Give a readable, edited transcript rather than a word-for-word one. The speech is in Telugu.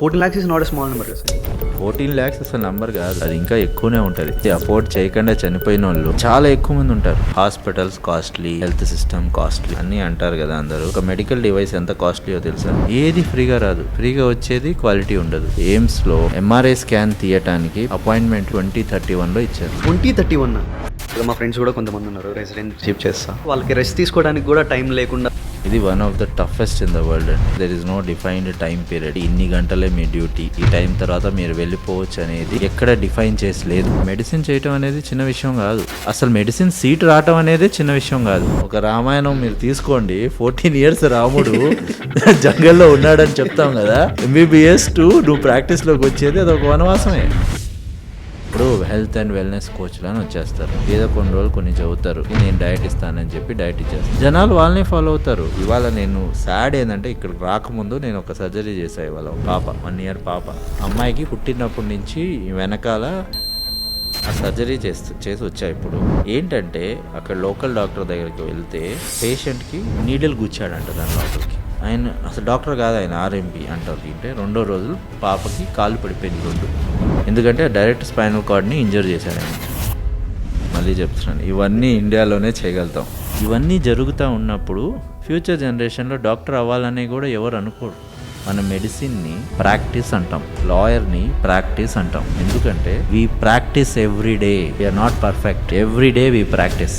14 lakhs is not a small number. 14 lakhs అసలు నంబర్ కాదు, అది ఇంకా ఎక్కువనే ఉంటుంది. అఫోర్డ్ చేయకుండా చనిపోయిన వాళ్ళు చాలా ఎక్కువ మంది ఉంటారు. Hospitals costly, health system costly అన్ని అంటారు కదా అందరూ. ఒక మెడికల్ డివైస్ ఎంత కాస్ట్లీయో తెలుసా? ఏది ఫ్రీగా రాదు. ఫ్రీగా వచ్చేది క్వాలిటీ ఉండదు. ఎయిమ్స్ లో ఎంఆర్ఐ స్కాన్ తీయటానికి అపాయింట్మెంట్ 2031 లో ఇచ్చారు. 2031. మా ఫ్రెండ్స్ కూడా కొంతమంది ఉన్నారు, రెసిడెన్షిప్ చేస్తా, వాళ్ళకి రెస్ట్ తీసుకోవడానికి కూడా టైం లేకుండా. ఇది one of the toughest in the world. There is no defined time period. ఇన్ని గంటలే మీ డ్యూటీ, ఈ టైం తర్వాత మీరు వెళ్ళిపోవచ్చు అనేది ఎక్కడ డిఫైన్ చేసి లేదు. మెడిసిన్ చేయటం అనేది చిన్న విషయం కాదు. అసలు మెడిసిన్ సీట్ రావటం అనేది చిన్న విషయం కాదు. ఒక రామాయణం మీరు తీసుకోండి, 14 years రాముడు జంగల్లో ఉన్నాడని చెప్తాం కదా. MBBS టు నువ్వు ప్రాక్టీస్ లోకి వచ్చేది అదొక వనవాసమే. ఇప్పుడు హెల్త్ అండ్ వెల్నెస్ కోచ్లు అని వచ్చేస్తారు. ఏదో కొన్ని రోజులు కొన్ని చదువుతారు, నేను డైట్ ఇస్తానని చెప్పి డైట్ ఇచ్చేస్తాను. జనాలు వాళ్ళని ఫాలో అవుతారు. ఇవాళ నేను సాడ్ ఏంటంటే ఇక్కడికి రాకముందు నేను ఒక సర్జరీ చేశాను. ఇవాళ పాప 1 year పాప, అమ్మాయికి పుట్టినప్పటి నుంచి వెనకాల ఆ సర్జరీ చేసి వచ్చా. ఇప్పుడు ఏంటంటే అక్కడ లోకల్ డాక్టర్ దగ్గరికి వెళ్తే పేషెంట్కి నీడిల్ గుచ్చాడంట దాని లోపలికి. ఆయన అసలు డాక్టర్ కాదు, ఆయన RMP అంటారు. అంటే 2వ రోజు పాపకి కాలు పడిపోయింది 2. ఎందుకంటే డైరెక్ట్ స్పైనల్ కార్డ్ని ఇంజర్ చేశాడు ఆయన. మళ్ళీ చెప్తున్నాను, ఇవన్నీ ఇండియాలోనే చేయగలుగుతాం. ఇవన్నీ జరుగుతూ ఉన్నప్పుడు ఫ్యూచర్ జనరేషన్లో డాక్టర్ అవ్వాలని కూడా ఎవరు అనుకోరు. మన మెడిసిన్ని ప్రాక్టీస్ అంటాం, లాయర్ని ప్రాక్టీస్ అంటాం. ఎందుకంటే we practice every day. We are not perfect. Every day we practice.